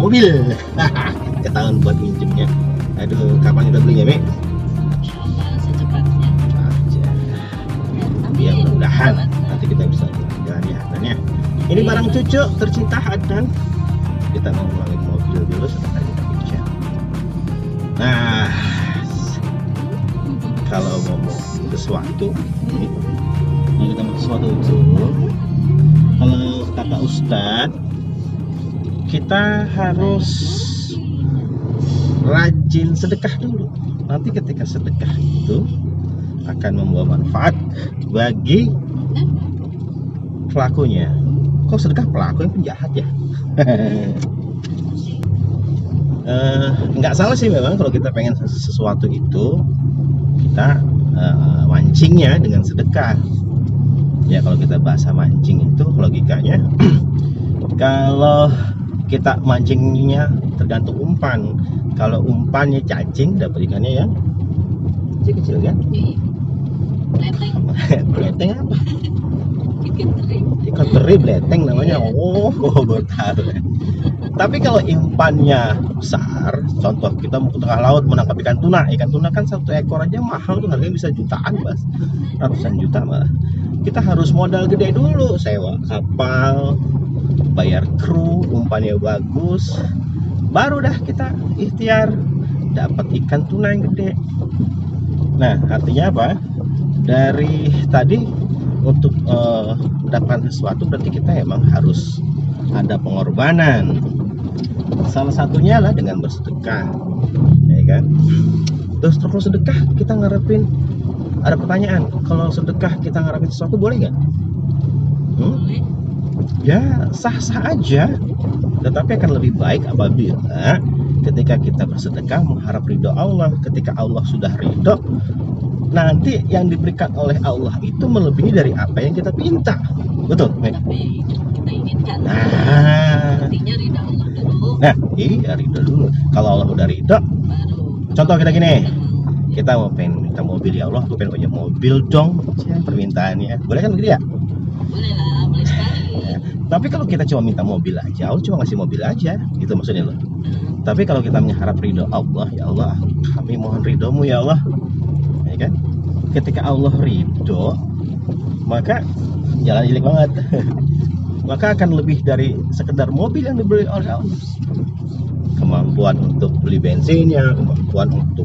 mobil. Ketahuan buat minjemnya. Aduh, kapan kita belinya, Mek? Insyaallah secepatnya. Aja. Ya mudah-mudahan nanti kita bisa jalan ya Adnan ya. Ini barang cucu tercinta Adnan. Kita mau ngulangin mobil dulu sebentar kita bincang. Nah, kalau mau sesuatu, kita mau sesuatu itu, kalau kata Ustadz, kita harus rajin sedekah dulu. Nanti ketika sedekah itu akan membawa manfaat bagi pelakunya. Kok sedekah pelaku yang penjahat ya? Nggak salah sih memang kalau kita pengen sesuatu itu kita mancingnya dengan sedekah. Ya kalau kita bahasa mancing itu logikanya kalau kita mancingnya tergantung umpan. Kalau umpannya cacing dapat ikannya yang kecil kan? Leteng. Beleteng apa? Ikan teri. Ikan teri beleteng namanya. Oh, baru tahu. Tapi kalau umpannya besar, contoh kita mau ke tengah laut menangkap ikan tuna kan satu ekor aja mahal tuh, harganya bisa jutaan, Mas. Ratusan juta malah. Kita harus modal gede dulu, sewa kapal, bayar kru, umpannya bagus, baru dah kita ikhtiar dapat ikan tuna yang gede. Nah, artinya apa? Dari tadi untuk mendapatkan sesuatu berarti kita emang harus ada pengorbanan. Salah satunya lah dengan bersedekah, ya kan? Terus kalau sedekah kita ngarepin, ada pertanyaan, kalau sedekah kita ngarepin sesuatu boleh nggak? Boleh. Ya sah-sah aja, tetapi akan lebih baik apabila ketika kita bersedekah mengharap ridho Allah. Ketika Allah sudah ridho, nanti yang diberikan oleh Allah itu melebihi dari apa yang kita minta. Betul, Mek? Tapi kita inginkan. Nah, Artinya ridha Allah dulu. nah iya ridho dulu. Kalau Allah udah ridho, Baru. contoh kita gini, kita mau pengen minta mobil, ya Allah, gue pengen punya mobil dong, permintaannya, boleh kan begitu ya? Boleh lah, boleh sekali. Tapi kalau kita cuma minta mobil aja, Allah cuma ngasih mobil aja, gitu maksudnya loh. Tapi kalau kita mengharap ridho Allah, ya Allah, kami mohon ridhomu ya Allah, ya kan? Ketika Allah ridho, maka jalan jelek banget. Maka akan lebih dari sekedar mobil yang dibeli oleh Allah. Kemampuan untuk beli bensinnya, kemampuan untuk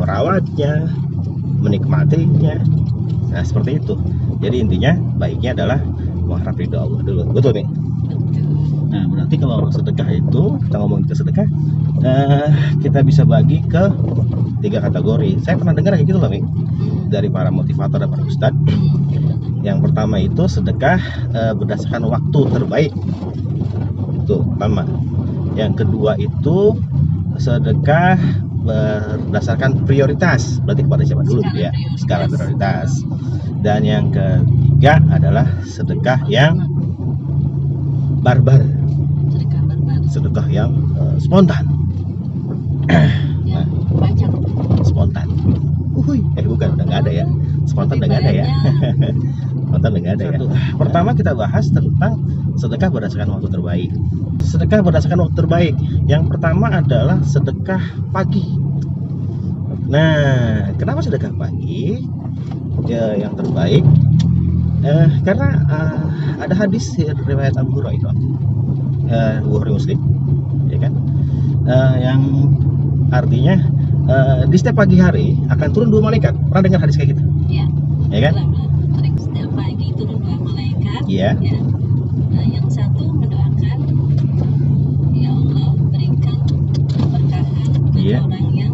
merawatnya, menikmatinya. Nah seperti itu. Jadi intinya baiknya adalah mengharap ridho Allah dulu. Betul nih. Nah berarti kalau sedekah itu, kita ngomongin ke sedekah, kita bisa bagi ke 3 kategori. Saya pernah dengar kayak gitu loh, Mik, dari para motivator dan para ustadz. Yang pertama itu sedekah berdasarkan waktu terbaik. Itu pertama. Yang kedua itu sedekah berdasarkan prioritas. Berarti kepada siapa dulu ya? Skala prioritas. Dan yang ketiga adalah sedekah yang barbar. Sedekah barbar. Sedekah yang spontan. Ya, pajak. Spontan. Bukan, udah nggak ada ya. Spontan udah nggak ada ya. Spontan udah nggak ada ya. Pertama kita bahas tentang sedekah berdasarkan waktu terbaik. Sedekah berdasarkan waktu terbaik. Yang pertama adalah sedekah pagi. Nah, kenapa sedekah pagi? Ya, yang terbaik. Karena ada hadis riwayat Abu Hurairah, Bukhari Muslim, ya kan? Yang artinya di setiap pagi hari akan turun 2 malaikat. Pernah dengar hadis kayak gitu? Iya. Ya kan? Setiap pagi turun 2 malaikat. Iya. Ya. Yang satu mendoakan, ya Allah berikan keberkahan bagi Iya. orang yang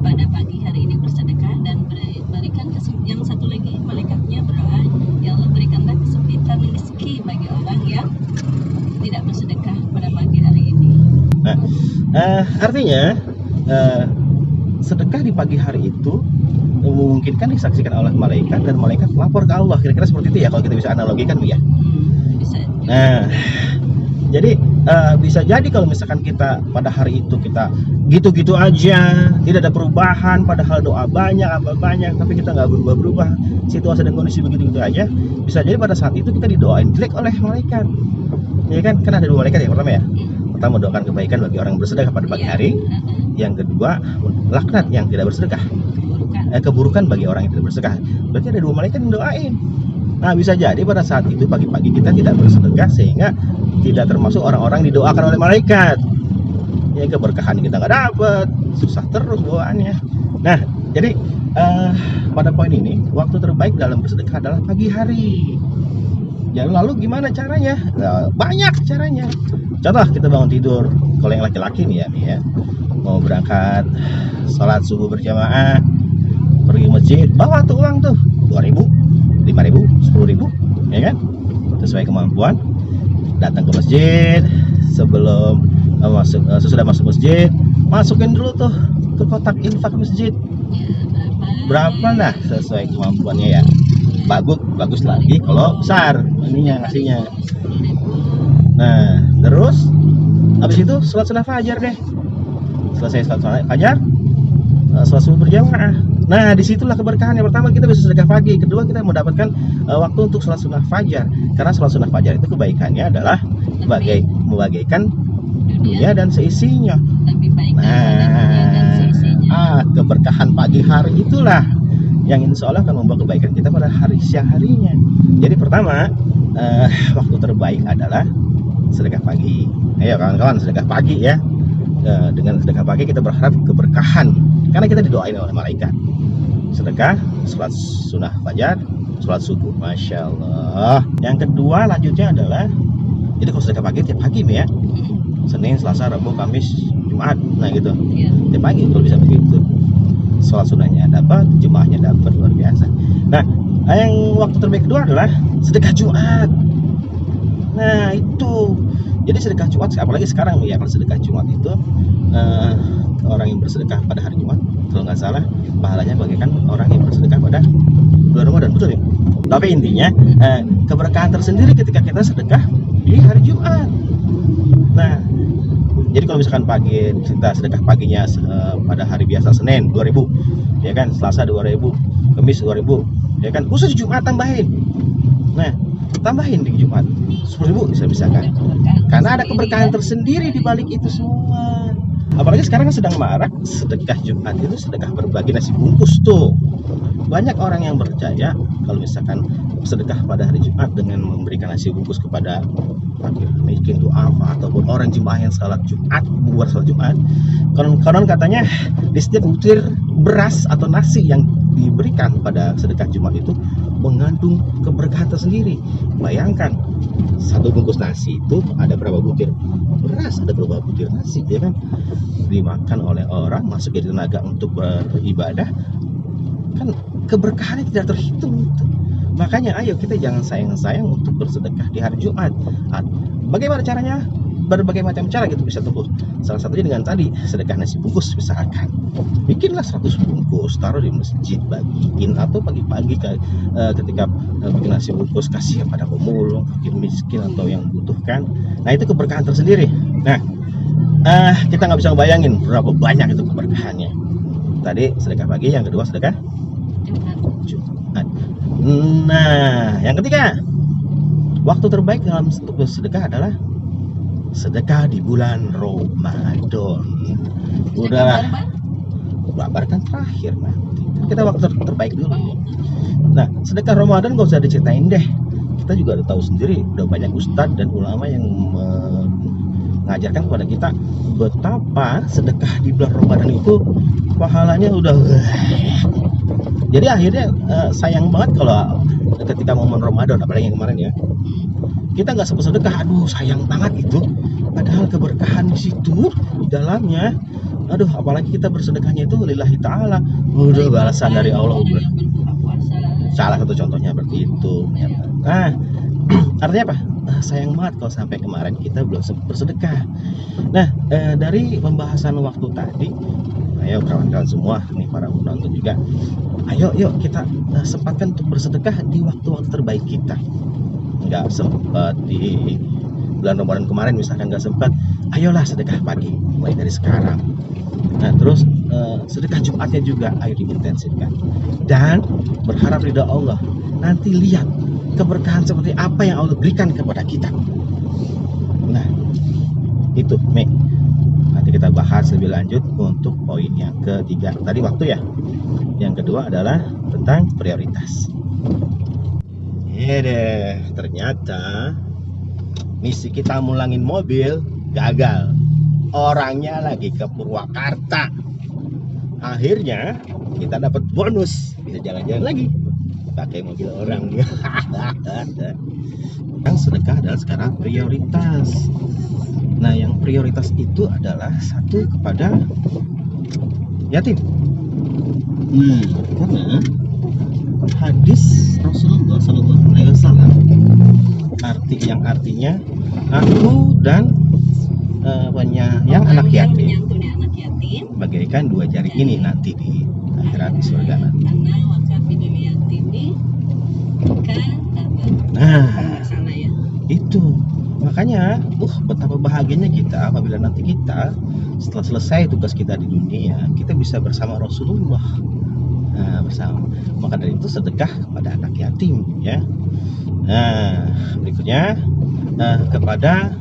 pada pagi hari ini bersedekah, dan berikan yang satu lagi malaikatnya berdoa, ya Allah berikanlah kesempitan rezeki bagi orang yang tidak bersedekah pada pagi hari ini. Nah, artinya sedekah di pagi hari itu memungkinkan disaksikan oleh malaikat dan malaikat lapor ke Allah. Kira-kira seperti itu ya kalau kita bisa analogikan ya. Bisa. Nah, jadi bisa jadi kalau misalkan kita pada hari itu kita gitu-gitu aja, tidak ada perubahan, padahal doa banyak, apa banyak, tapi kita nggak berubah-berubah, situasi dan kondisi begitu-gitu aja, bisa jadi pada saat itu kita didoain jelek oleh malaikat. Ya kan? Kan ada 2 malaikat yang pertama ya. pertama mendoakan kebaikan bagi orang yang bersedekah pada pagi hari. Yang kedua, laknat yang tidak bersedekah. Keburukan bagi orang yang tidak bersedekah. Berarti ada 2 malaikat yang doain. Nah, bisa jadi pada saat itu pagi-pagi kita tidak bersedekah sehingga tidak termasuk orang-orang didoakan oleh malaikat. Ya, keberkahan kita nggak dapat, susah terus bawaannya. Nah, jadi pada poin ini waktu terbaik dalam bersedekah adalah pagi hari. Ya, lalu gimana caranya? Nah, banyak caranya. Contoh, kita bangun tidur. Kalau yang laki-laki nih ya, mau berangkat sholat subuh berjamaah, pergi masjid, bawa tuh uang tuh 2.000, 5.000, 10.000, ya kan? Sesuai kemampuan. Datang ke masjid, sebelum sesudah masuk masjid, masukin dulu tuh ke kotak infak masjid. Berapa lah sesuai kemampuannya ya. Bagus lagi kalau besar ininya ngasihnya. Nah, terus habis itu sholat sunnah fajar deh. Selesai sholat sunnah fajar, sholat subuh berjamaah. Nah, disitulah keberkahan. Yang pertama, kita bisa sedekah pagi. Kedua, kita mendapatkan waktu untuk sholat sunnah fajar. Karena sholat sunnah fajar itu kebaikannya adalah membagaikan dunia dan seisinya. Nah, keberkahan pagi hari itulah yang insya Allah akan membawa kebaikan kita pada hari siang harinya. Jadi pertama, waktu terbaik adalah sedekah pagi. Ayo kawan-kawan, sedekah pagi ya. Dengan sedekah pagi kita berharap keberkahan, karena kita didoain oleh malaikat. Sedekah, sholat sunnah fajar, sholat subuh, masya Allah. Yang kedua lanjutnya adalah, jadi kalau sedekah pagi tiap pagi ya, Senin, Selasa, Rabu, Kamis, Jumat, nah gitu. Tiap pagi kalau bisa begitu. Sholat sunnahnya dapat, jemaahnya dapat, luar biasa. Nah, yang waktu terbaik kedua adalah sedekah Jumat. Nah, itu. Jadi sedekah Jumat, apalagi sekarang ya, kalau sedekah Jumat itu orang yang bersedekah pada hari Jumat, kalau nggak salah pahalanya bagaikan orang yang bersedekah pada bulan Ramadan, betul ya? Tapi intinya keberkahan tersendiri ketika kita sedekah di hari Jumat. Nah, jadi kalau misalkan pagi kita sedekah paginya pada hari biasa Senin 2.000, ya kan, Selasa 2.000, Kamis 2.000, ya kan, khusus di Jumat tambahin. Nah, tambahin di Jumat 10.000 bisa kan? Karena ada keberkahan tersendiri di balik itu semua. Apalagi sekarang kan sedang marak sedekah Jumat itu sedekah berbagi nasi bungkus tuh. Banyak orang yang percaya kalau misalkan sedekah pada hari Jumat dengan memberikan nasi bungkus kepada fakir miskin, duafa, ataupun orang jemaah yang salat Jumat, buat salat Jumat, konon katanya di setiap butir beras atau nasi yang diberikan pada sedekah Jumat itu mengandung keberkahan tersendiri. Bayangkan, satu bungkus nasi itu ada berapa butir beras, ada berapa butir nasi, ya kan? Dimakan oleh orang, masuk jadi tenaga untuk beribadah, kan keberkahannya tidak terhitung. Makanya ayo kita jangan sayang-sayang untuk bersedekah di hari Jumat. Bagaimana caranya? Berbagai macam cara gitu bisa tumbuh. Salah satunya dengan tadi sedekah nasi bungkus misalkan. Bikinlah 100 bungkus, taruh di masjid, bagiin, atau pagi-pagi ketika bikin nasi bungkus kasih kepada pemulung, fakir miskin atau yang membutuhkan. Nah, itu keberkahan tersendiri. Nah, kita nggak bisa bayangin berapa banyak itu keberkahannya. Tadi sedekah pagi, yang kedua sedekah Jumat. Nah, yang ketiga, waktu terbaik dalam bersedekah adalah sedekah di bulan Ramadan. Udah kabar kan terakhir nanti. Kita waktu terbaik dulu. Nah, sedekah Ramadan gak usah diceritain deh. Kita juga udah tahu sendiri, udah banyak ustadz dan ulama yang mengajarkan kepada kita betapa sedekah di bulan Ramadan itu pahalanya udah. Jadi akhirnya sayang banget kalau ketika momen Ramadan, apalagi yang kemarin ya, kita nggak sempat sedekah, aduh sayang banget gitu. Padahal keberkahan di situ di dalamnya, aduh apalagi kita bersedekahnya itu lillahi ta'ala, udah balasan dari Allah. Salah satu contohnya seperti itu. Nah, artinya apa? Sayang banget kalau sampai kemarin kita belum sempat bersedekah. Nah, dari pembahasan waktu tadi, ayo kawan-kawan semua, nih para penonton juga, ayo yuk kita sempatkan untuk bersedekah di waktu-waktu terbaik kita. Nggak sempat di bulan Ramadan kemarin misalkan nggak sempat, ayolah sedekah pagi mulai dari sekarang. Nah, terus sedekah Jumatnya juga ayo diintensifkan dan berharap ridha Allah. Nanti lihat keberkahan seperti apa yang Allah berikan kepada kita. Nah, Itu, Mei. Nanti kita bahas lebih lanjut untuk poin yang ketiga. Tadi waktu ya. Yang kedua adalah tentang prioritas. Iya deh, ternyata misi kita mulangin mobil gagal. Orangnya lagi ke Purwakarta. Akhirnya kita dapat bonus, bisa jalan-jalan lagi pakai mobil orang. Yang sedekah adalah sekarang prioritas. Nah, yang prioritas itu adalah satu kepada yatim. Karena hadis Rasulullah SAW artinya aku dan yang anak yatim menyantuni anak yatim bagaikan dua jari ini nanti di akhirat di surga nanti. karena wakafidul yatimi kan Nah, salah ya. itu makanya betapa bahagianya kita apabila nanti kita setelah selesai tugas kita di dunia, kita bisa bersama Rasulullah. Nah, bersama. Maka dari itu sedekah kepada anak yatim ya. Nah, berikutnya kepada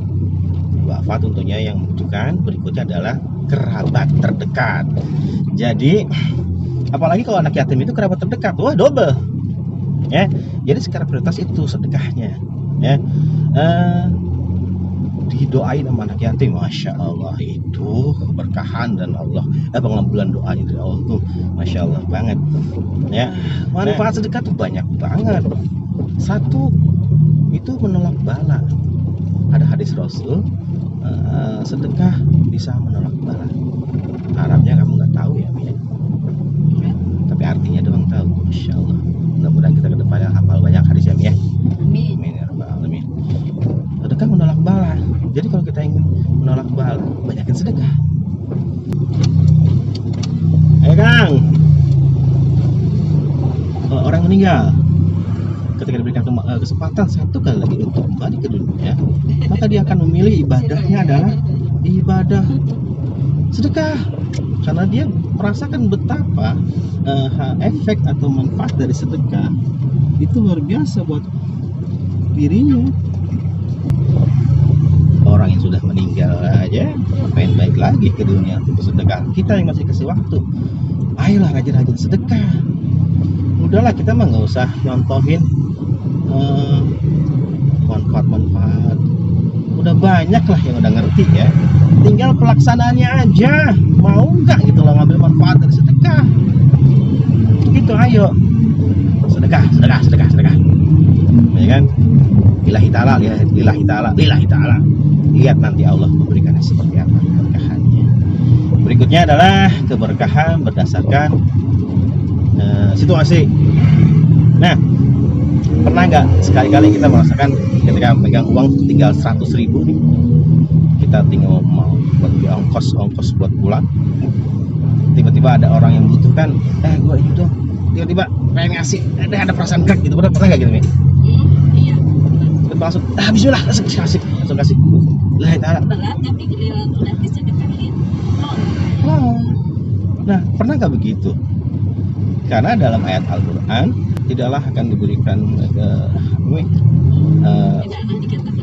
wafat tentunya yang membutuhkan. Berikutnya adalah kerabat terdekat. Jadi apalagi kalau anak yatim itu kerabat terdekat, wah double ya. Jadi secara prioritas itu sedekahnya ya. Didoain sama anak yatim, masya Allah, itu keberkahan dan Allah pengabulan doanya dari Allah tuh masya Allah banget ya. Manfaat sedekah tuh banyak banget. Satu, itu menolak bala. Ada hadis Rasul, sedekah bisa menolak bala. Arabnya kamu nggak tahu ya, Mia, tapi artinya doang tahu. Masya Allah, mudah-mudahan kita kedepannya hafal banyak hadis ya, Mia. Amin. Amin ya rabbal alamin. Sedekah menolak bala. Jadi kalau kita ingin menolak bala, banyakin sedekah. Ayo Kang, orang meninggal ketika diberikan kesempatan satu kali lagi untuk kembali ke dunia, maka dia akan memilih ibadahnya adalah ibadah sedekah, karena dia merasakan betapa efek atau manfaat dari sedekah itu luar biasa buat dirinya. Orang yang sudah meninggal aja pengen baik lagi ke dunia untuk sedekah. Kita yang masih kasih waktu, ayolah rajin-rajin sedekah. Udahlah, kita mah nggak usah nyontohin manfaat-manfaat. Udah banyak lah yang udah ngerti ya. Tinggal pelaksanaannya aja. Mau nggak gitu loh ngambil manfaat dari sedekah? Gitu, ayo sedekah. Ya kan? Lillahi ta'ala. Lihat nanti Allah memberikannya seperti apa keberkahannya. Berikutnya adalah keberkahan berdasarkan situasi. Nah, pernah nggak sekali-kali kita merasakan ketika megang uang tinggal 100.000 nih, kita tinggal mau buat ongkos buat pulang, tiba-tiba ada orang yang butuhkan, gua ini dong, tiba-tiba pengen ngasih, ada perasaan krek gitu, pernah nggak gitu nih? Iya. Langsung, bismillah, langsung kasih. Lillahi ta'ala. Berat tapi giliran udah disedekahin. Nah, pernah nggak begitu? Karena dalam ayat Al-Quran tidaklah akan diberikan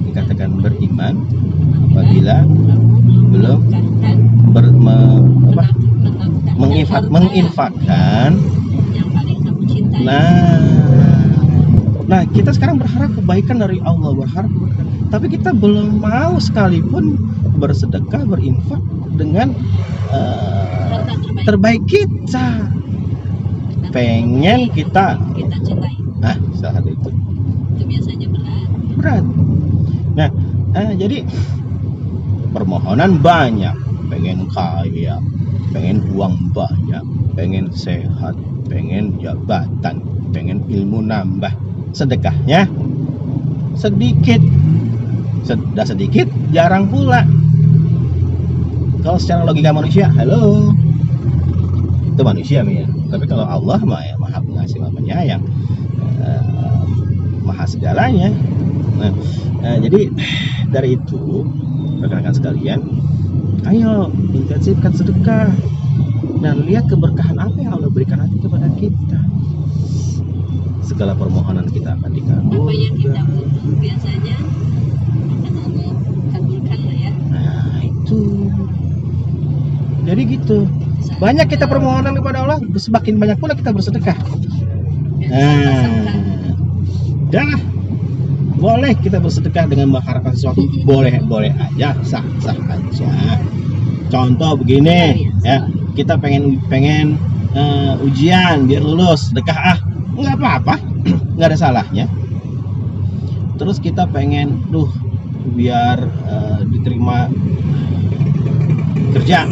dikatakan beriman apabila belum menginfakkan. Yang paling kamu cintai. Nah, kita sekarang berharap kebaikan dari Allah, tapi kita belum mau sekalipun bersedekah, berinfak dengan terbaik kita. Pengen kita cintai. Salah satu itu biasanya berat. Nah, jadi permohonan banyak, pengen kaya, pengen uang banyak, pengen sehat, pengen jabatan, pengen ilmu nambah. Sedekahnya sedikit, sudah sedikit, jarang pula. Kalau secara logika manusia, halo, itu manusia ya. Tapi kalau Allah mah ya maha pengasih, maha penyayang, maha segalanya. Jadi dari itu rekan-rekan sekalian, ayo intensifkan sedekah dan lihat keberkahan apa yang Allah berikan nanti kepada kita. Segala permohonan kita akan dikabulkan. Apa yang kita butuh biasanya akan Allah kabulkan lah ya. Nah, gitu. Banyak kita permohonan kepada Allah, semakin banyak pula kita bersedekah. Dah, boleh kita bersedekah dengan mengharapkan sesuatu, boleh aja, sah aja. Contoh begini, ya, kita pengen ujian biar lulus, sedekah nggak apa-apa, nggak ada salahnya. Terus kita pengen, biar diterima kerja,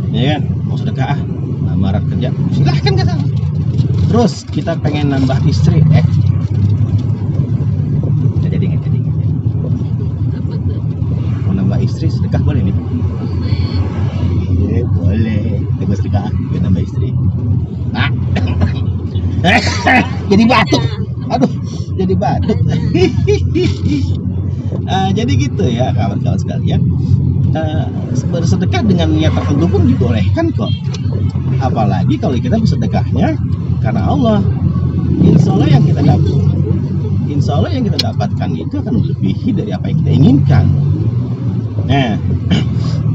ya kan, mau sedekah lamaran kerja, silahkan kata. Terus kita pengen nambah istri, nggak jadi. Mau nambah istri, sedekah boleh nih? Boleh. Kita sedekah biar nambah istri. Jadi batuk. Aduh, jadi batuk. Jadi gitu ya kawan-kawan sekalian. Bersedekah dengan niat tertentu pun dibolehkan kok. Apalagi kalau kita bersedekahnya karena Allah. Insya Allah yang kita dapatkan itu akan melebihi dari apa yang kita inginkan. Nah,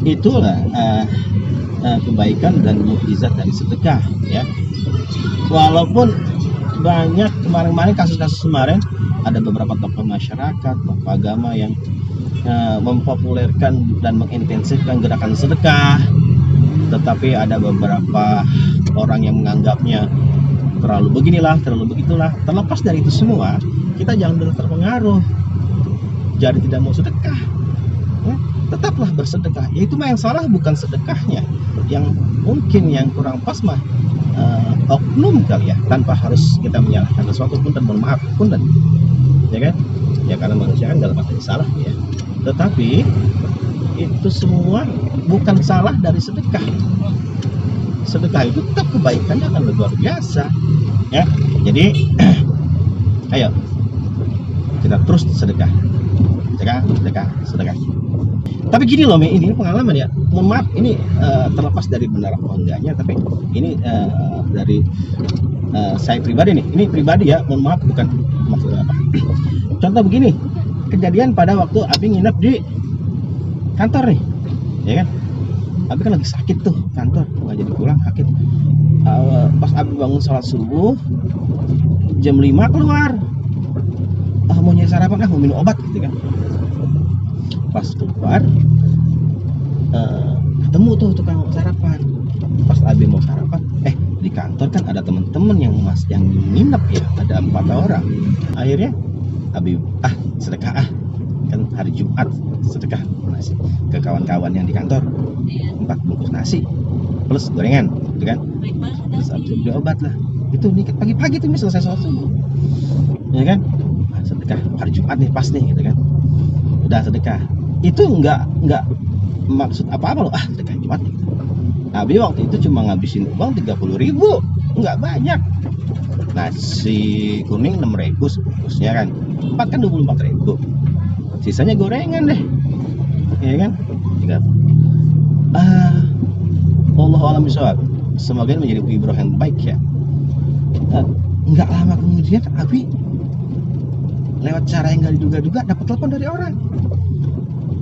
itulah kebaikan dan mukjizat dari sedekah, ya. Walaupun banyak kemarin kasus-kasus kemarin ada beberapa tokoh masyarakat, tokoh agama yang mempopulerkan dan mengintensifkan gerakan sedekah, tetapi ada beberapa orang yang menganggapnya terlalu beginilah, terlalu begitulah. Terlepas dari itu semua, kita jangan terpengaruh jadi tidak mau sedekah, ya. Tetaplah bersedekah. Itu mah yang salah bukan sedekahnya, yang mungkin yang kurang pas mah oknum kali ya, tanpa harus kita menyalahkan sesuatu pun, dan mohon maaf pun, dan ya kan, ya karena manusia kan dalam arti salah ya. Tetapi itu semua bukan salah dari sedekah. Sedekah itu tetap kebaikannya akan luar biasa, ya. Jadi ayo kita terus sedekah. Tapi gini loh, ini pengalaman ya. Mohon maaf, ini terlepas dari benar atau enggaknya, tapi ini dari saya pribadi nih. Ini pribadi ya, mohon maaf, bukan maksud apa. Contoh begini, kejadian pada waktu Abi nginep di kantor nih, ya kan? Abi kan lagi sakit tuh, kantor nggak jadi pulang, sakit. Pas Abi bangun sholat subuh jam 5 keluar, mau nyari sarapan, mau minum obat gitu kan. Pas keluar ketemu tuh tukang sarapan. Pas Abi mau sarapan, di kantor kan ada teman-teman yang nginep ya, ada 4 orang. Akhirnya Abi sedekah kan hari Jumat, sedekah nasi ke kawan-kawan yang di kantor, 4 bungkus nasi plus gorengan gitu kan. Terus Abi beli obat lah. Itu nih pagi-pagi tuh selesai sholat subuh, ya kan, sedekah hari Jumat nih, pas nih gitu kan. Udah sedekah itu nggak maksud apa-apa loh, sedekah Jumat gitu. Abi waktu itu cuma ngabisin uang 30.000, nggak banyak. Nasi kuning 6.000 sebungkusnya kan, 4 kan 24.000, sisanya gorengan deh, ya kan. Allah alam bisawab, semoga menjadi ibrah yang baik ya. Nggak lama kemudian Abi lewat cara yang nggak diduga-duga dapat telepon dari orang,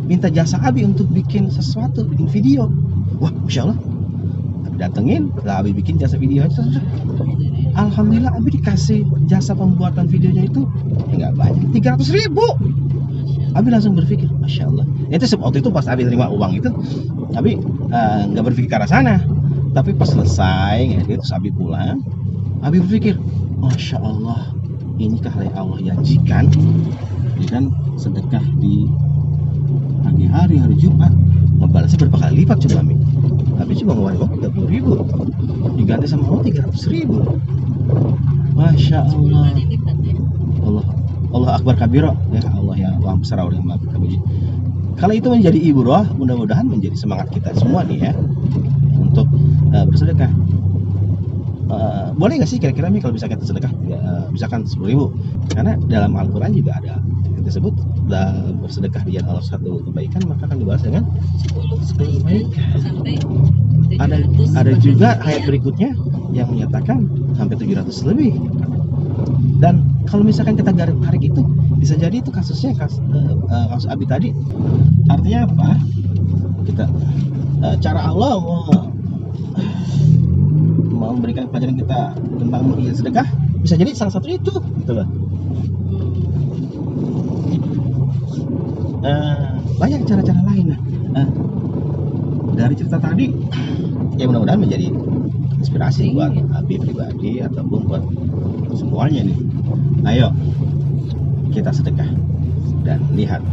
minta jasa Abi untuk bikin sesuatu, bikin video. Wah, masya Allah, Abi datengin lah, Abi bikin jasa video aja. Alhamdulillah Abi dikasih jasa pembuatan videonya itu nggak banyak, 300.000. Abi langsung berpikir, masya Allah. Itu waktu itu pas Abi terima uang itu, Abi nggak berpikir ke arah sana. Tapi pas selesai, ya, terus Abi pulang, Abi berpikir, masya Allah, inikah yang Allah janjikan, ya kan, sedekah di pagi hari Jumat ngebalasnya berapa kali lipat coba Mi. Tapi cuma ngeluarin uang 30.000 diganti sama uang 300.000. Masya Allah. Allah Akbar kabiro, ya Allah yang Maha besar, Allah yang Maha terpuji. Kalau itu menjadi ibrah, mudah-mudahan menjadi semangat kita semua nih ya untuk bersedekah. Boleh nggak sih kira-kira Mi kalau bisa kita sedekah, misalkan 10.000? Karena dalam Al-Quran juga ada disebut bersedekah di jalan Allah satu kebaikan maka akan dibalas dengan 10 kebaikan. Ada juga ayat berikutnya yang menyatakan sampai 700 lebih. Dan kalau misalkan kita tarik itu, bisa jadi itu kasusnya kasus Abi tadi. Artinya apa? Kita cara Allah mau memberikan pelajaran kita tentang sedekah, bisa jadi salah satu itu gitu loh. Banyak cara-cara lain. Dari cerita tadi ya mudah-mudahan menjadi inspirasi buat Abi pribadi ataupun buat semuanya nih. Ayo kita sedekah dan lihat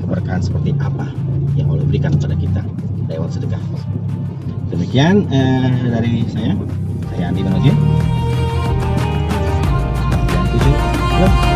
keberkahan seperti apa yang Allah berikan kepada kita lewat sedekah. Demikian dari saya Andi Manoji. Dan 7